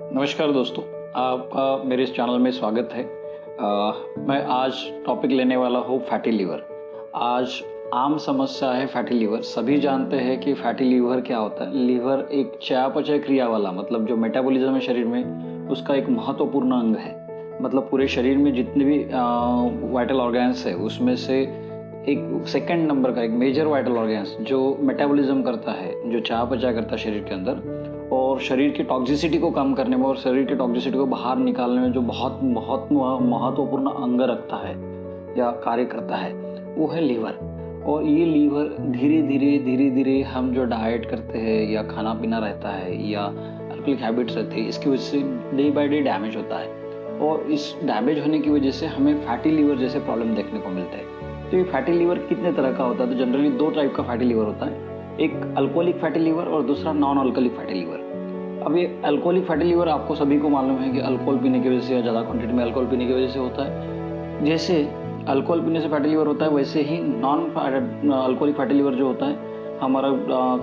नमस्कार दोस्तों, आपका मेरे इस चैनल में स्वागत है। मैं आज टॉपिक लेने वाला हूँ फैटी लीवर। आज आम समस्या है फैटी लीवर। सभी जानते हैं कि फैटी लीवर क्या होता है। लीवर एक चयापचय क्रिया वाला, मतलब जो मेटाबॉलिज्म है शरीर में, उसका एक महत्वपूर्ण अंग है। मतलब पूरे शरीर में जितने भी वाइटल ऑर्गन्स है उसमें से एक सेकंड नंबर का एक मेजर वाइटल ऑर्गन्स जो मेटाबॉलिज्म करता है, जो चयापचय करता है शरीर के अंदर, और शरीर की टॉक्सिसिटी को कम करने में और शरीर की टॉक्सिसिटी को बाहर निकालने में जो बहुत बहुत महत्वपूर्ण अंग रखता है या कार्य करता है, वो है लीवर। और ये लीवर धीरे धीरे हम जो डाइट करते हैं या खाना पीना रहता है या अल्कोहलिक हैबिट्स रहती है, इसकी वजह से डे बाय डे डैमेज होता है। और इस डैमेज होने की वजह से हमें फैटी लीवर जैसे प्रॉब्लम देखने को मिलते हैं। तो ये फैटी लीवर कितने तरह का होता है? तो जनरली दो टाइप का फैटी लीवर होता है, एक अल्कोहलिक फैटी लीवर और दूसरा नॉन अल्कोहलिक फैटी लीवर। अब ये अल्कोहलिक फैटी लीवर आपको सभी को मालूम है कि अल्कोहल पीने की वजह से या ज़्यादा क्वांटिटी में अल्कोहल पीने की वजह से होता है। जैसे अल्कोहल पीने से फैटी लीवर होता है, वैसे ही नॉन अल्कोहलिक फैटी लीवर जो होता है, हमारा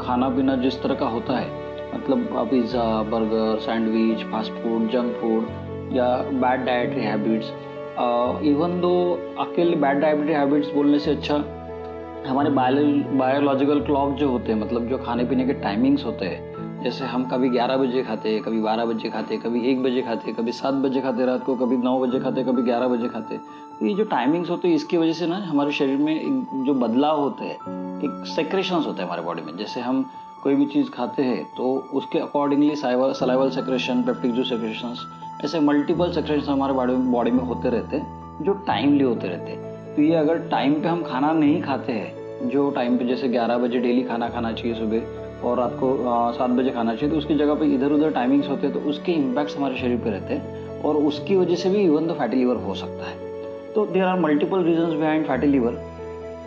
खाना पीना जिस तरह का होता है, मतलब pizza, burger, sandwich, fast food, junk food या bad dietary habits. Even though अकेले बैड डाइटरी हैबिट्स बोलने से अच्छा हमारे बायोलॉजिकल क्लॉक जो होते हैं, मतलब जो खाने पीने के टाइमिंग्स होते हैं, जैसे हम कभी 11 बजे खाते हैं, कभी 12 बजे खाते हैं, कभी 1 बजे खाते हैं, कभी 7 बजे खाते हैं रात को, कभी 9 बजे खाते हैं, कभी 11 बजे खाते हैं। तो ये जो टाइमिंग्स होते हैं, इसकी वजह से ना हमारे शरीर में जो बदलाव होते हैं, एक सेक्रेशंस होते हैं हमारे बॉडी में। जैसे हम कोई भी चीज़ खाते हैं तो उसके accordingly salival secretion, peptic juice secretions, ऐसे मल्टीपल सेक्रेशंस हमारे बॉडी में होते रहते हैं, जो टाइमली होते रहते हैं। तो ये अगर टाइम पे हम खाना नहीं खाते हैं, जो टाइम पे जैसे 11 बजे डेली खाना खाना चाहिए सुबह और रात को 7 बजे खाना चाहिए, तो उसकी जगह पे इधर उधर टाइमिंग्स होते हैं, तो उसके इम्पैक्ट्स हमारे शरीर पे रहते हैं और उसकी वजह से भी इवन तो फैटी लीवर हो सकता है। तो there are multiple reasons behind fatty liver.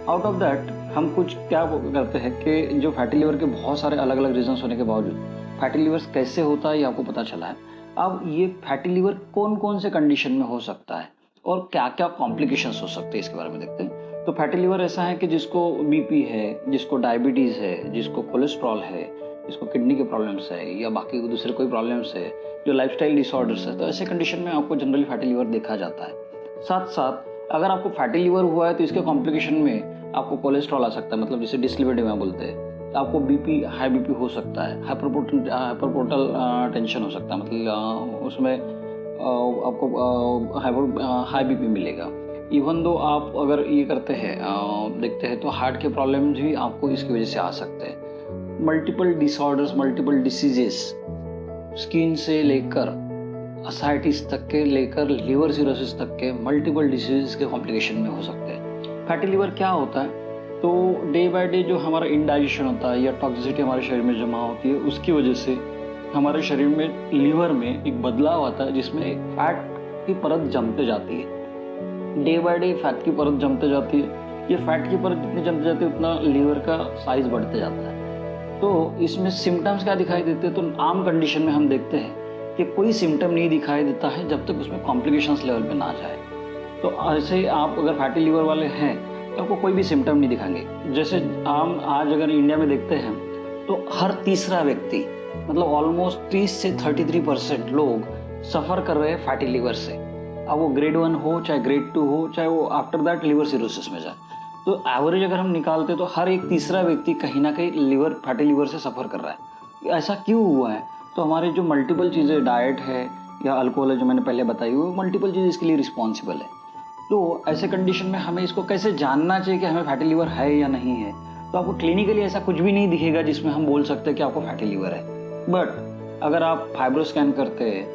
Out of that हम कुछ क्या करते हैं कि जो फैटी लीवर के बहुत सारे अलग अलग रीजंस होने के बावजूद फैटी लीवर कैसे होता है ये आपको पता चला है। अब ये फैटी लीवर कौन कौन से कंडीशन में हो सकता है और क्या क्या कॉम्प्लिकेशंस हो सकते हैं, इसके बारे में देखते हैं। तो फैटी लीवर ऐसा है कि जिसको बीपी है, जिसको डायबिटीज़ है, जिसको कोलेस्ट्रॉल है, जिसको किडनी के प्रॉब्लम्स है या बाकी दूसरे कोई प्रॉब्लम्स है, जो लाइफस्टाइल डिसऑर्डर्स है, तो ऐसे कंडीशन में आपको जनरली फैटी लीवर देखा जाता है। साथ साथ अगर आपको फैटी लीवर हुआ है तो इसके कॉम्प्लिकेशन में आपको कोलेस्ट्रॉल आ सकता है, मतलब जिसे डिसलिपिडेमिया बोलते हैं। तो आपको बीपी, हाई बीपी हो सकता है, हाइपरपोर्टल टेंशन हो सकता है, मतलब उसमें आपको हाई बीपी मिलेगा। इवन दो आप अगर ये करते हैं देखते हैं तो हार्ट के प्रॉब्लम्स भी आपको इसकी वजह से आ सकते हैं। Multiple disorders, multiple diseases, skin से लेकर असाइटिस तक के लेकर लिवर सिरोसिस तक के मल्टीपल डिसीजेस के कॉम्प्लिकेशन में हो सकते हैं। फैटी लीवर क्या होता है? तो डे बाय डे जो हमारा इंडाइजेशन होता है या टॉक्सिसिटी हमारे शरीर में जमा होती है, उसकी वजह से हमारे शरीर में लीवर में एक बदलाव आता है जिसमें एक फैट की परत जमते जाती है। डे बाय डे फैट की परत जमते जाती है। ये फैट की परत जितनी जमती जाती है उतना लीवर का साइज बढ़ते जाता है। तो इसमें सिम्टम्स क्या दिखाई देते हैं? तो आम कंडीशन में हम देखते हैं कि कोई सिम्टम नहीं दिखाई देता है जब तक उसमें कॉम्प्लिकेशंस लेवल पे ना जाए। तो ऐसे आप अगर फैटी लीवर वाले हैं तो आपको कोई भी सिम्टम नहीं दिखाएंगे। जैसे आम आज अगर इंडिया में देखते हैं तो हर तीसरा व्यक्ति, मतलब ऑलमोस्ट 30 से 33% लोग सफ़र कर रहे हैं फैटी लीवर से। अब वो ग्रेड 1 हो चाहे ग्रेड 2 हो, चाहे वो आफ्टर दैट लिवर सिरोसिस में जाए, तो एवरेज अगर हम निकालते तो हर एक तीसरा व्यक्ति कहीं ना कहीं फैटी लीवर से सफ़र कर रहा है। ऐसा क्यों हुआ है? तो हमारे जो मल्टीपल चीज़ें, डाइट है या अल्कोहल है जो मैंने पहले बताई, वो मल्टीपल चीज़ इसके लिए रिस्पॉन्सिबल है। तो ऐसे कंडीशन में हमें इसको कैसे जानना चाहिए कि हमें फैटी लीवर है या नहीं है? तो आपको क्लिनिकली ऐसा कुछ भी नहीं दिखेगा जिसमें हम बोल सकते हैं कि आपको फैटी लीवर है। बट अगर आप फाइब्रो स्कैन करते हैं,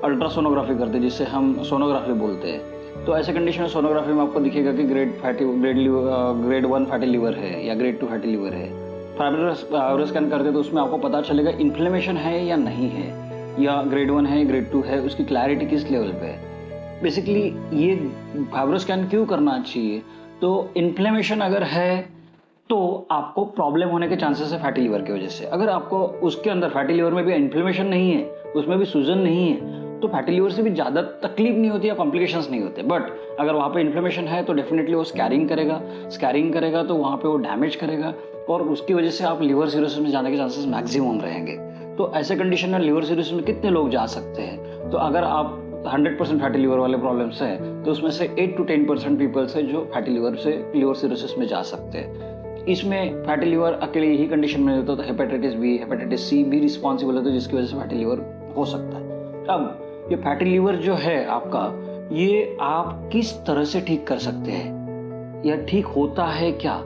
अल्ट्रासोनोग्राफी करते हैं जिससे हम सोनोग्राफी बोलते हैं, तो ऐसे कंडीशन में सोनोग्राफी में आपको दिखेगा कि ग्रेड 1 फैटी लीवर है या ग्रेड 2 फैटी लीवर है। फाइब्रो स्कैन करते हैं तो उसमें आपको पता चलेगा इन्फ्लेमेशन है या नहीं है, या ग्रेड 1 है, ग्रेड 2 है, उसकी क्लैरिटी किस लेवल पे है। बेसिकली ये फाइब्रो स्कैन क्यों करना चाहिए? तो इन्फ्लेमेशन अगर है तो आपको प्रॉब्लम होने के चांसेस है फैटी लीवर की वजह से। अगर आपको उसके अंदर फैटी लीवर में भी इन्फ्लेमेशन नहीं है, उसमें भी सूजन नहीं है, तो फैटी लीवर से भी ज़्यादा तकलीफ नहीं होती या कॉम्प्लिकेशंस नहीं होते। बट अगर वहाँ पे इन्फ्लेमेशन है तो डेफिनेटली वो स्कैरिंग करेगा तो वहाँ पे वो डैमेज करेगा और उसकी वजह से आप लिवर सिरोसिस में जाने के चांसेस मैक्सिमम रहेंगे। तो तो ऐसे कंडीशन में लिवर सिरोसिस में कितने लोग जा सकते हैं? तो अगर आप 100% फैटी लिवर वाले प्रॉब्लम से है तो उसमें से 8 to 10% पीपल्स है जो फैटी लिवर से लिवर सिरोसिस में जा सकते हैं। इसमें फैटी लिवर अकेले यही कंडीशन में होता है तो हेपेटाइटिस बी, हेपेटाइटिस सी भी रिस्पॉन्सिबल होता है जिसकी वजह से फैटी लिवर हो सकता है। अब ये फैटी लिवर जो है आपका, ये आप किस तरह से ठीक कर सकते हैं या ठीक होता है क्या,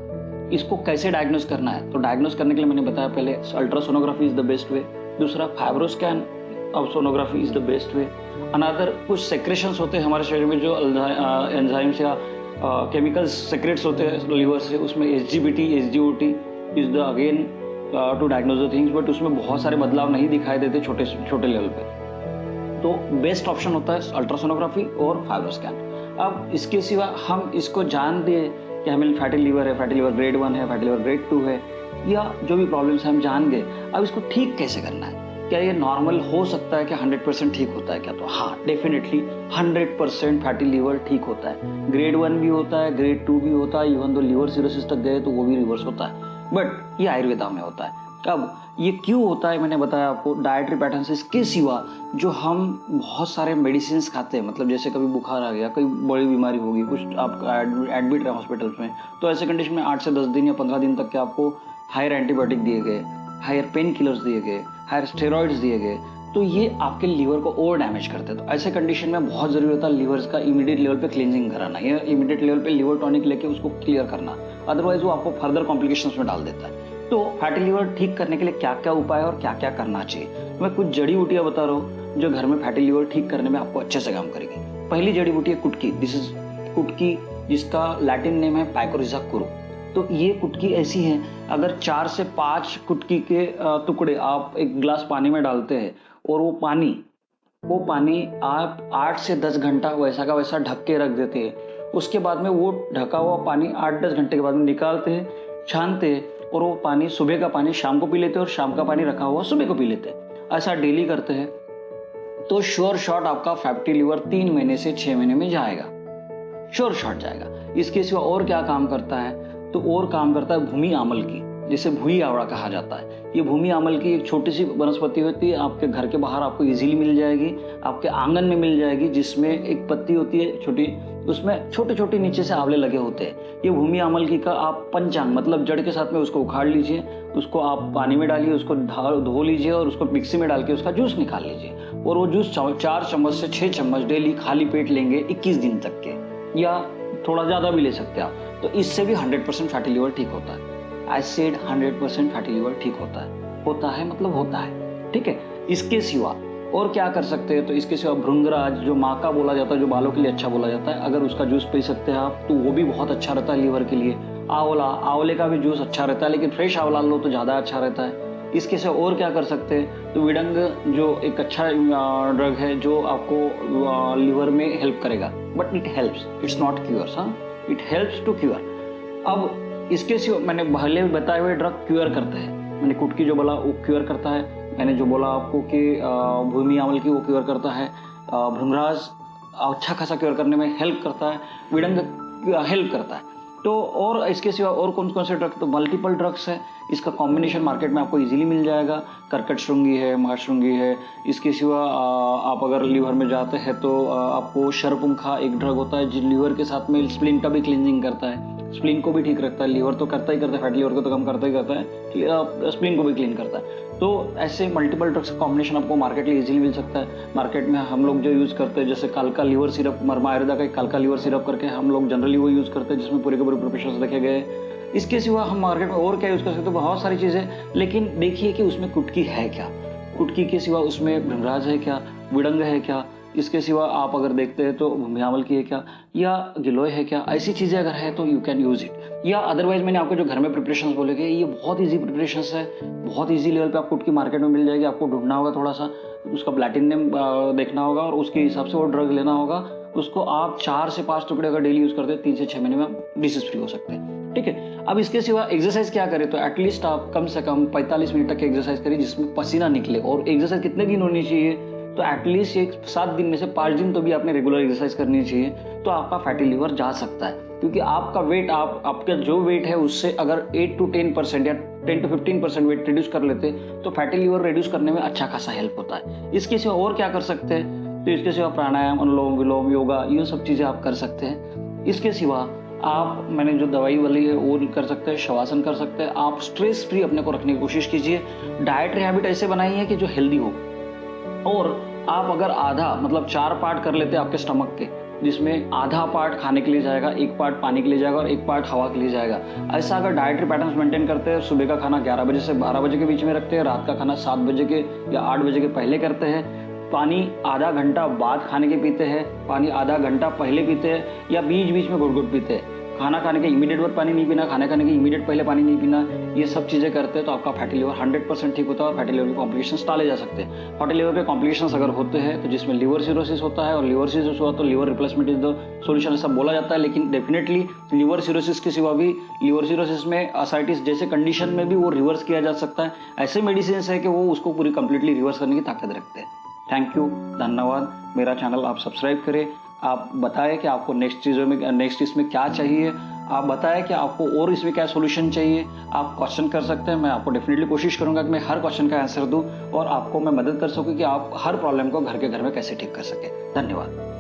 इसको कैसे डायग्नोस करना है? तो डायग्नोस करने के लिए मैंने बताया पहले ultrasonography is the best way, दूसरा fibroscan of sonography is the best way. Another कुछ सेक्रेशंस होते हैं हमारे शरीर में जो एंजाइम्स या केमिकल्स सेक्रेट्स होते हैं लिवर से, उसमें SGBT SGOT is the again to diagnose the things, but उसमें बहुत सारे बदलाव नहीं दिखाई देते छोटे छोटे लेवल पे। तो बेस्ट ऑप्शन होता है अल्ट्रासोनोग्राफी और फाइब्रोस्कैन। अब इसके सिवा हम इसको जान दें कि हमें फैटी लिवर है, फैटी लिवर ग्रेड 1 है, फैटी लिवर ग्रेड 2 है, या जो भी प्रॉब्लम्स हैं हम जान गए, अब इसको ठीक कैसे करना है? क्या ये नॉर्मल हो सकता है? क्या 100% ठीक होता है क्या? तो हाँ, डेफिनेटली 100% फैटी लिवर ठीक होता है। ग्रेड 1 भी होता है, ग्रेड 2 भी होता है, इवन तो लिवर सिरोसिस तक गए तो वो भी रिवर्स होता है, बट ये आयुर्वेदा में होता है। अब ये क्यों होता है मैंने बताया आपको, डाइटरी पैटर्न से। इसके सिवा जो हम बहुत सारे मेडिसिन खाते हैं, मतलब जैसे कभी बुखार आ गया, कोई बड़ी बीमारी होगी, कुछ आप एडमिट रहे हॉस्पिटल में, तो ऐसे कंडीशन में 8 से 10 दिन या 15 दिन तक के आपको हायर एंटीबायोटिक दिए गए, हायर पेन किलर्स दिए गए, हायर स्टेरॉइड्स दिए गए, तो ये आपके लीवर को और डैमेज करते हैं। तो ऐसे कंडीशन में बहुत जरूरी होता है लीवर का इमीडिएट लेवल पे क्लींजिंग कराना, या इमीडिएट लेवल पे लिवर टॉनिक लेके उसको क्लियर करना, अदरवाइज वो आपको फर्दर कॉम्प्लिकेशंस में डाल देता है। तो फैटी लिवर ठीक करने के लिए क्या क्या उपाय और क्या क्या करना चाहिए, मैं कुछ जड़ी बूटियां बता रहा हूँ जो घर में फैटी लिवर ठीक करने में आपको अच्छे से काम करेगी। पहली जड़ी बूटी है कुटकी। दिस इज कुटकी, जिसका लैटिन नेम है पाइकोरिजा कुरु। तो ये कुटकी ऐसी है, अगर 4 से 5 कुटकी के टुकड़े आप एक गिलास पानी में डालते हैं और वो पानी आप 8 से 10 घंटा वैसा का वैसा ढक के रख देते हैं। उसके बाद में वो ढका हुआ पानी 8-10 घंटे के बाद में निकालते हैं, छानते हैं, और वो पानी, सुबह का पानी शाम को पी लेते हैं और शाम का पानी रखा हुआ सुबह को पी लेते हैं। ऐसा डेली करते हैं तो श्योर शॉट आपका फैटी लिवर 3 महीने से 6 महीने में जाएगा, श्योर शॉट जाएगा। इसके सिवा और क्या काम करता है? तो और काम करता है भूमि आमल की, जिसे भूई आवड़ा कहा जाता है। ये भूमि आमल की एक छोटी सी वनस्पति होती है, आपके घर के बाहर आपको इजीली मिल जाएगी, आपके आंगन में मिल जाएगी, जिसमें एक पत्ती होती है छोटी, उसमें छोटे छोटे नीचे से आंवले लगे होते हैं। ये भूमि आमल की का आप पंचांग, मतलब जड़ के साथ में उसको उखाड़ लीजिए, उसको आप पानी में डालिए, उसको धो लीजिए और उसको मिक्सी में डाल के उसका जूस निकाल लीजिए, और वो जूस 4 चम्मच से 6 चम्मच डेली खाली पेट लेंगे 21 दिन तक के, या थोड़ा ज़्यादा भी ले सकते हैं आप। तो इससे भी 100% फैटी लिवर ठीक होता है। आई सेड 100% फैटी लिवर ठीक होता है मतलब होता है, ठीक है। इसके सिवा और क्या कर सकते हैं? तो इसके सिवा भृंगराज, जो माका बोला जाता है, जो बालों के लिए अच्छा बोला जाता है, अगर उसका जूस पी सकते हैं आप तो वो भी बहुत अच्छा रहता है लीवर के लिए। आंवले का भी जूस अच्छा रहता है, लेकिन फ्रेश आंवला लो तो ज़्यादा अच्छा रहता है। इसके सिवा और क्या कर सकते हैं? तो विडंग, जो एक अच्छा ड्रग है जो आपको लीवर में हेल्प करेगा, but it helps, it's not cure. हाँ, इट हेल्प्स टू क्योर। अब इसके सिवा मैंने पहले बताए हुए ड्रग क्योर करता है। मैंने कुटकी जो बोला वो क्योर करता है, मैंने जो बोला आपको कि भूमि आंवल की वो क्योर करता है, भृंगराज अच्छा खासा क्योर करने में हेल्प करता है, विडंग हेल्प करता है। तो और इसके सिवा और कौन कौन से ड्रग? तो मल्टीपल ड्रग्स है, इसका कॉम्बिनेशन मार्केट में आपको इजीली मिल जाएगा। कर्कट श्रृंगी है, महाश्रृंगी है। इसके सिवा आप अगर लीवर में जाते हैं तो आपको शरपुंखा एक ड्रग होता है जो लीवर के साथ में स्प्लीन का भी क्लींजिंग करता है, स्प्लीन को भी ठीक रखता है। लीवर तो करता ही करता है, फैटी लीवर को तो कम करता ही करता है, स्प्लीन को भी क्लीन करता है। तो ऐसे मल्टीपल ड्रग्स का कॉम्बिनेशन आपको मार्केट में इजीली मिल सकता है। मार्केट में हम लोग जो यूज़ करते हैं, जैसे कालका लीवर सिरप, मरमा आयुर्वेदा का कालका लीवर सिरप करके हम लोग जनरली वो यूज़ करते हैं, जिसमें पूरे के पूरे प्रिपरेशंस रखे गए। इसके सिवा हम मार्केट में और क्या यूज़ कर सकते हैं? बहुत सारी चीज़ें, लेकिन देखिए कि उसमें कुटकी है क्या, कुटकी के सिवा उसमें भृंगराज है क्या, विडंग है क्या, इसके सिवा आप अगर देखते हैं तो भूमि आंवल की है क्या, या गिलोय है क्या, ऐसी चीज़ें अगर है तो यू कैन यूज़ इट। या अदरवाइज मैंने आपको जो घर में प्रिपरेशंस बोले गए, ये बहुत ईजी प्रिपरेशंस है, बहुत ईजी लेवल पे आपको कुटकी मार्केट में मिल जाएगी। आपको ढूंढना होगा, थोड़ा सा उसका प्लैटिनम देखना होगा और उसके हिसाब से वो ड्रग लेना होगा। उसको आप 4 से 5 टुकड़े अगर डेली यूज़ करते हैं, 3 से 6 महीने में आप डिसीज फ्री हो सकते हैं, ठीक है। अब इसके सिवा एक्सरसाइज क्या करें? तो एटलीस्ट आप कम से कम 45 मिनट तक एक्सरसाइज करिए जिसमें पसीना निकले। और एक्सरसाइज कितने दिन होनी चाहिए? तो एटलीस्ट 7 दिन में से 5 दिन तो भी आपने रेगुलर एक्सरसाइज करनी चाहिए, तो आपका फैटी लिवर जा सकता है। क्योंकि आपका वेट आपका जो वेट है उससे अगर 8 to 10% या 10 to 15% वेट रिड्यूस कर लेते तो फैटी लीवर रिड्यूस करने में अच्छा खासा हेल्प होता है। इसके सिवा और क्या कर सकते हैं? तो इसके सिवा प्राणायाम, अनुलोम विलोम, योगा, ये सब चीज़ें आप कर सकते हैं। इसके सिवा आप, मैंने जो दवाई वाली है वो कर सकते हैं, शवासन कर सकते हैं। आप स्ट्रेस फ्री अपने को रखने की कोशिश कीजिए। डाइटरी हैबिट ऐसे बनाइए कि जो हेल्दी हो। और आप अगर आधा मतलब 4 पार्ट कर लेते हैं आपके स्टमक के, जिसमें आधा पार्ट खाने के लिए जाएगा, 1 पार्ट पानी के लिए जाएगा और 1 पार्ट हवा के लिए जाएगा। ऐसा अगर डाइटरी पैटर्न्स मेंटेन करते हैं, सुबह का खाना 11 बजे से 12 बजे के बीच में रखते हैं, रात का खाना 7 बजे के या 8 बजे के पहले करते हैं, पानी आधा घंटा बाद खाने के पीते हैं, पानी आधा घंटा पहले पीते हैं या बीच बीच में घुट-घुट पीते हैं, खाना खाने के इमीडिएट बाद पानी नहीं पीना, खाना खाने के इमीडिएट पहले पानी नहीं पीना, ये सब चीज़ें करते हैं तो आपका फैटी लिवर 100% ठीक होता है और फैटी लिवर के कॉम्प्लिकेशंस टाले जा सकते हैं। फैटी लिवर के कॉम्प्लिकेशंस अगर होते हैं तो जिसमें लिवर सिरोसिस होता है, और लिवर सिरोसिस हुआ तो liver replacement is the solution ऐसा बोला जाता है, लेकिन डेफिनेटली लिवर सिरोसिस के सिवा भी लिवर सिरोसिस में असाइटिस जैसे कंडीशन में भी वो रिवर्स किया जा सकता है। ऐसे मेडिसिन है कि वो उसको पूरी कंप्लीटली रिवर्स करने की ताकत रखते हैं। थैंक यू, धन्यवाद। मेरा चैनल आप सब्सक्राइब करें। आप बताएं कि आपको नेक्स्ट इसमें क्या चाहिए। आप बताएं कि आपको और इसमें क्या सॉल्यूशन चाहिए। आप क्वेश्चन कर सकते हैं, मैं आपको डेफिनेटली कोशिश करूंगा कि मैं हर क्वेश्चन का आंसर दूं और आपको मैं मदद कर सकूं कि आप हर प्रॉब्लम को घर के घर में कैसे ठीक कर सकें। धन्यवाद।